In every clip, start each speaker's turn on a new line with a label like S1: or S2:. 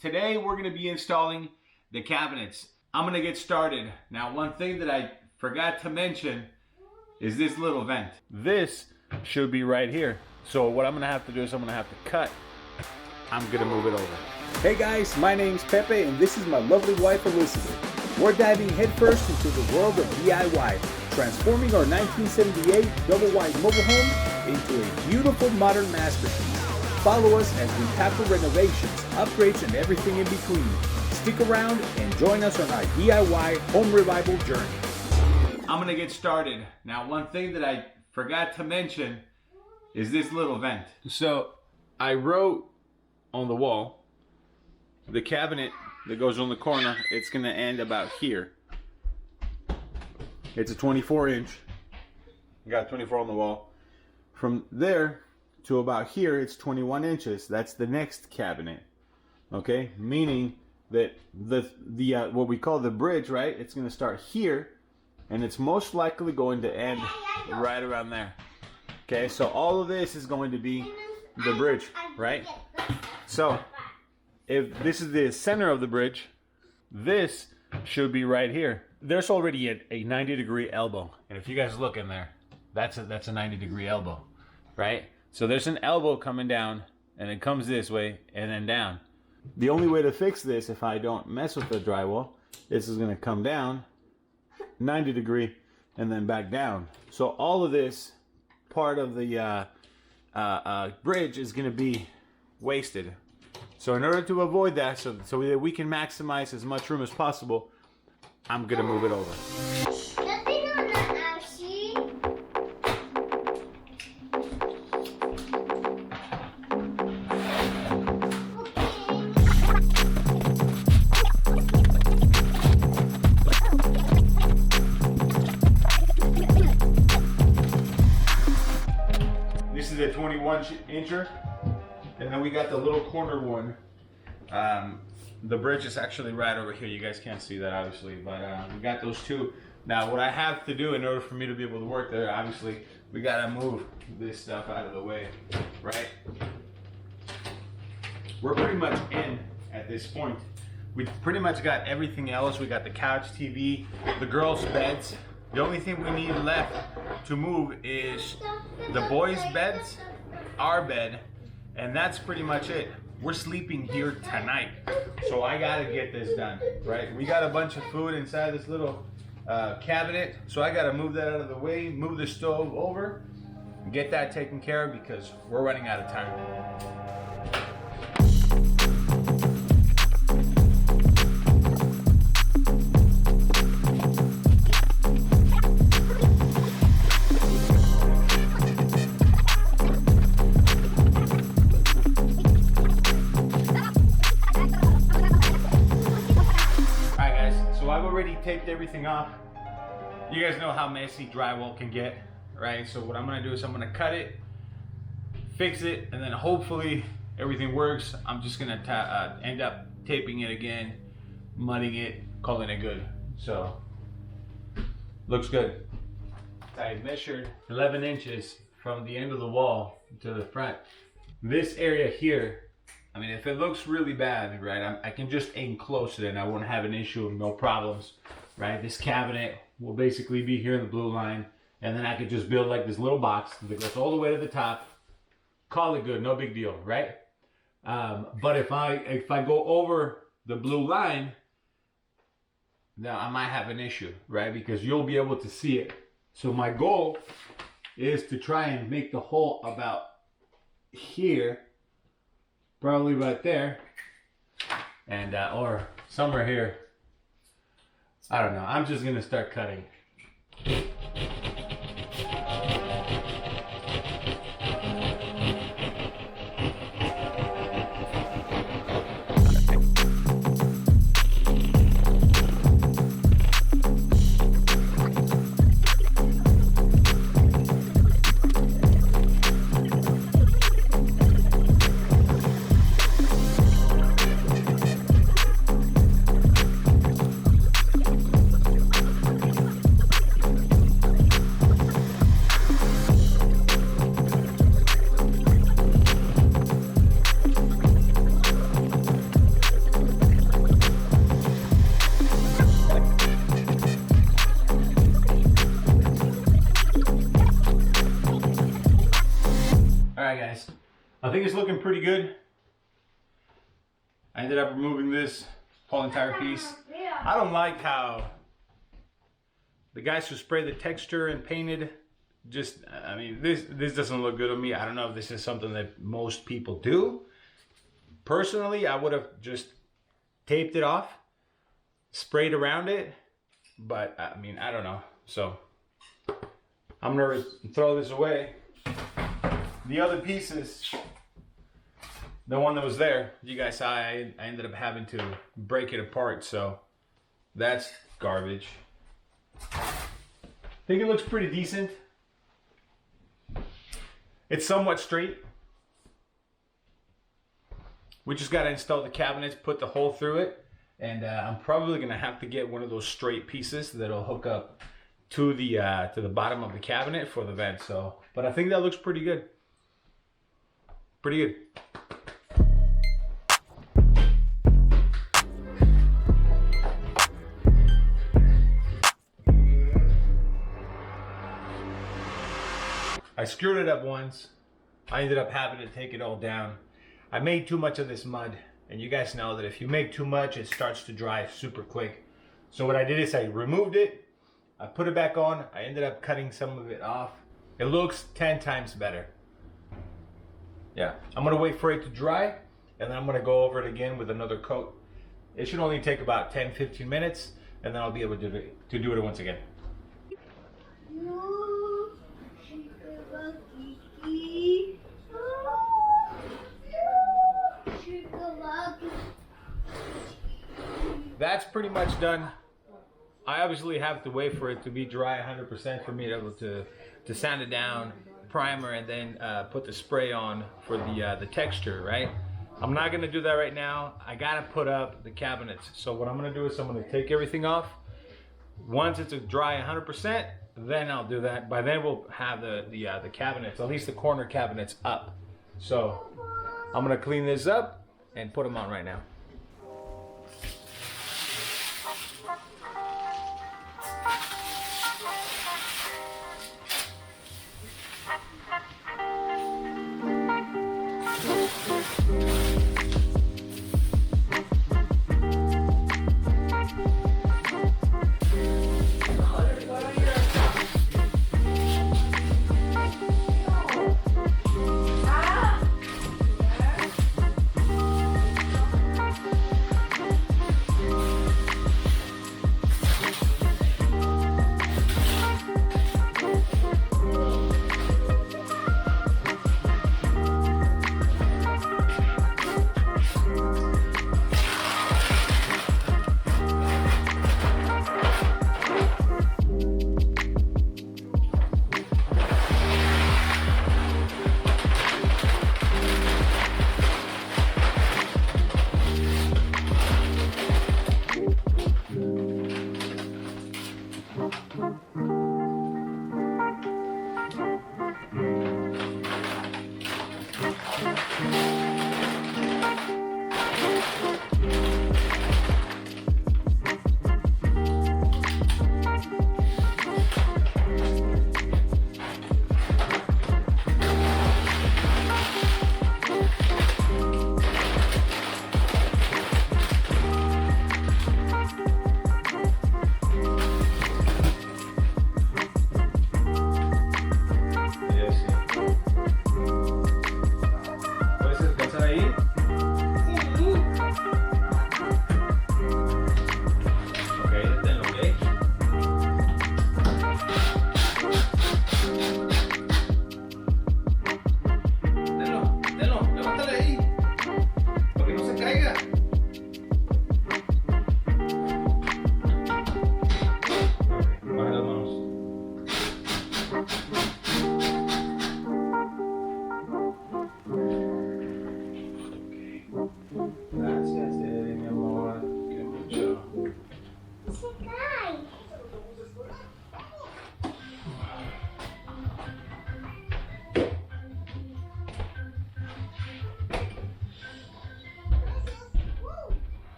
S1: Today we're going to be installing the cabinets. I'm going to get started. Now, one thing that I forgot to mention is this little vent. This should be right here. So what I'm going to have to do is I'm going to have to cut. I'm going to move it over.
S2: Hey guys, my name's Pepe and this is my lovely wife Elizabeth. We're diving headfirst into the world of DIY, transforming our 1978 double-wide mobile home into a beautiful modern masterpiece. Follow us as we tackle renovations, upgrades, and everything in between. Stick around and join us on our DIY home revival journey.
S1: I'm gonna get started. Now, one thing that I forgot to mention is this little vent. So I wrote on the wall, the cabinet that goes on the corner, it's gonna end about here. It's a 24-inch. Got 24 on the wall. From there to about here, it's 21 inches. That's the next cabinet. Okay, meaning that the what we call the bridge, right? It's going to start here, and it's most likely going to end right around there. Okay, so all of this is going to be the bridge, right? So if this is the center of the bridge, this should be right here. There's already a 90-degree elbow, and if you guys look in there, that's a 90-degree elbow, right? So there's an elbow coming down, and it comes this way and then down. The only way to fix this, if I don't mess with the drywall, this is going to come down 90 degree and then back down. So all of this part of the bridge is going to be wasted. So in order to avoid that, so that we can maximize as much room as possible, I'm going to move it over. This is a 21-incher, and then we got the little corner one. The bridge is actually right over here. You guys can't see that, obviously, but we got those two. Now, what I have to do in order for me to be able to work there, obviously, we gotta move this stuff out of the way, right? We're pretty much in at this point. We've pretty much got everything else. We got the couch, TV, the girls' beds. The only thing we need left to move is the boys' beds, our bed, and that's pretty much it. We're sleeping here tonight, so I gotta get this done, right? We got a bunch of food inside this little cabinet, so I gotta move that out of the way, move the stove over, and get that taken care of because we're running out of time. Taped everything off. You guys know how messy drywall can get, right? So what I'm gonna do is I'm gonna cut it, fix it, and then hopefully everything works. I'm just gonna end up taping it again, mudding it, calling it good. So looks good. I measured 11 inches from the end of the wall to the front. This area here, I mean, if it looks really bad, right, I can just aim close to it and I won't have an issue, no problems, right? This cabinet will basically be here in the blue line, and then I could just build like this little box that goes all the way to the top, call it good, no big deal, right? But if I go over the blue line, now I might have an issue, right? Because you'll be able to see it. So my goal is to try and make the hole about here, probably right there, and or somewhere here. I don't know. I'm just gonna start cutting. I think it's looking pretty good. I ended up removing this whole entire piece. I don't like how the guys who spray the texture and painted just, I mean, this doesn't look good on me. I don't know if this is something that most people do. Personally, I would have just taped it off, sprayed around it, but I mean, I don't know. So I'm gonna throw this away. The other pieces, the one that was there, you guys saw I ended up having to break it apart, so that's garbage. I think it looks pretty decent. It's somewhat straight. We just got to install the cabinets, put the hole through it, and I'm probably gonna have to get one of those straight pieces that'll hook up to the bottom of the cabinet for the vent. So, but I think that looks pretty good. Pretty good. I screwed it up once. I ended up having to take it all down. I made too much of this mud, and you guys know that if you make too much, it starts to dry super quick. So what I did is I removed it, I put it back on, I ended up cutting some of it off. It looks 10 times better. Yeah, I'm gonna wait for it to dry, and then I'm gonna go over it again with another coat. It should only take about 10-15 minutes, and then I'll be able to do it once again. That's pretty much done. I obviously have to wait for it to be dry 100% for me to be able to sand it down, primer, and then put the spray on for the texture, right? I'm not gonna do that right now. I gotta put up the cabinets. So what I'm gonna do is I'm gonna take everything off. Once it's dry 100%, then I'll do that. By then we'll have the cabinets, at least the corner cabinets, up. So I'm gonna clean this up and put them on right now.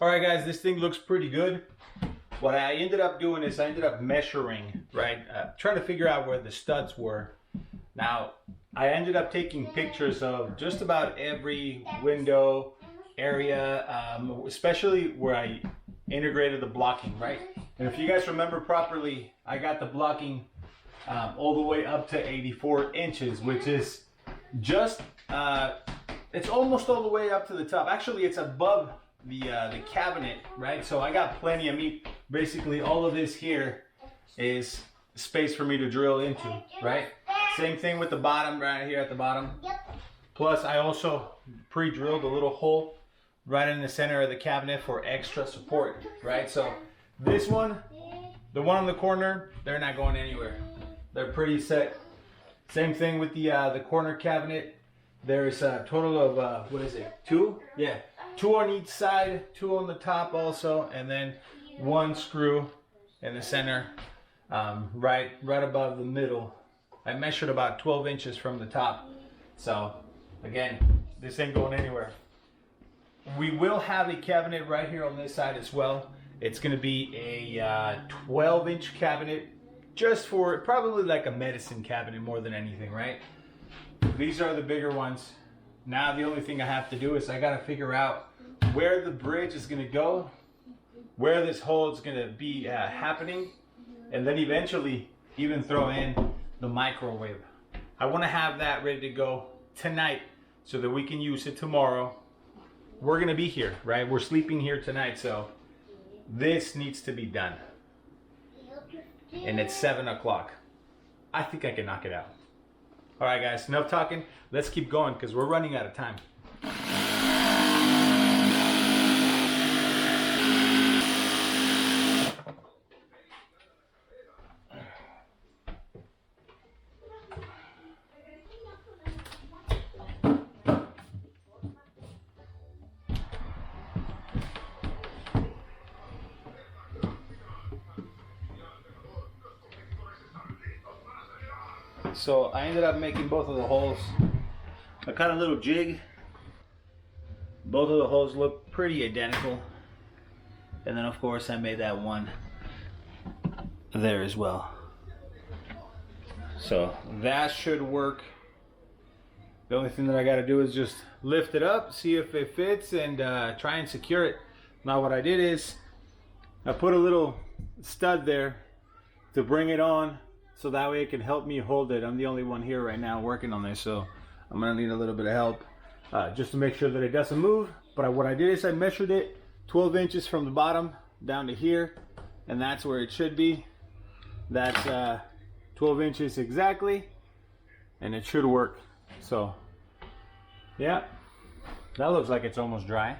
S1: All right, guys, this thing looks pretty good. What I ended up doing is I ended up measuring, right? Trying to figure out where the studs were. Now, I ended up taking pictures of just about every window area, especially where I integrated the blocking, right? And if you guys remember properly, I got the blocking all the way up to 84 inches, which is just, it's almost all the way up to the top. Actually, it's above the cabinet, right? So I got plenty. I mean, basically all of this here is space for me to drill into, right? Same thing with the bottom, right here at the bottom. Plus, I also pre-drilled a little hole right in the center of the cabinet for extra support, right? So this one, the one on the corner, they're not going anywhere. They're pretty set. Same thing with the corner cabinet. There's a total of, what is it, 2? Yeah, 2 on each side, 2 on the top also, and then 1 screw in the center, right above the middle. I measured about 12 inches from the top. So again, this ain't going anywhere. We will have a cabinet right here on this side as well. It's going to be a 12-inch cabinet, just for probably like a medicine cabinet more than anything, right? These are the bigger ones. Now the only thing I have to do is I got to figure out where the bridge is going to go, where this hole is going to be happening, and then eventually even throw in the microwave. I want to have that ready to go tonight so that we can use it tomorrow. We're going to be here, right? We're sleeping here tonight, so this needs to be done. And it's 7 o'clock. I think I can knock it out. All right, guys, enough talking. Let's keep going because we're running out of time. So I ended up making both of the holes a kind of little jig. Both of the holes look pretty identical. And then of course I made that one there as well. So that should work. The only thing that I got to do is just lift it up, see if it fits, and try and secure it. Now what I did is I put a little stud there to bring it on, so that way it can help me hold it. I'm the only one here right now working on this, so I'm gonna need a little bit of help just to make sure that it doesn't move. But what I did is I measured it 12 inches from the bottom down to here, and that's where it should be. That's 12 inches exactly, and it should work. So yeah, that looks like it's almost dry.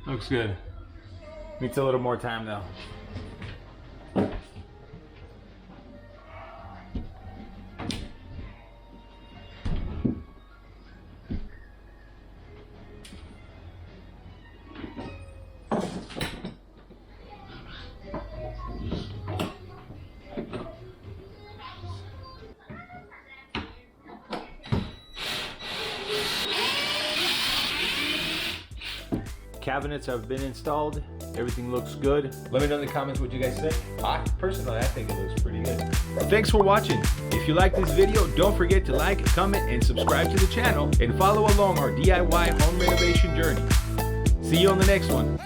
S1: Looks good. Needs a little more time though. Cabinets have been installed. Everything looks good. Let me know in the comments what you guys think. Personally, I think it looks pretty good. Thanks for watching. If you like this video, don't forget to like, comment, and subscribe to the channel, and follow along our DIY home renovation journey. See you on the next one.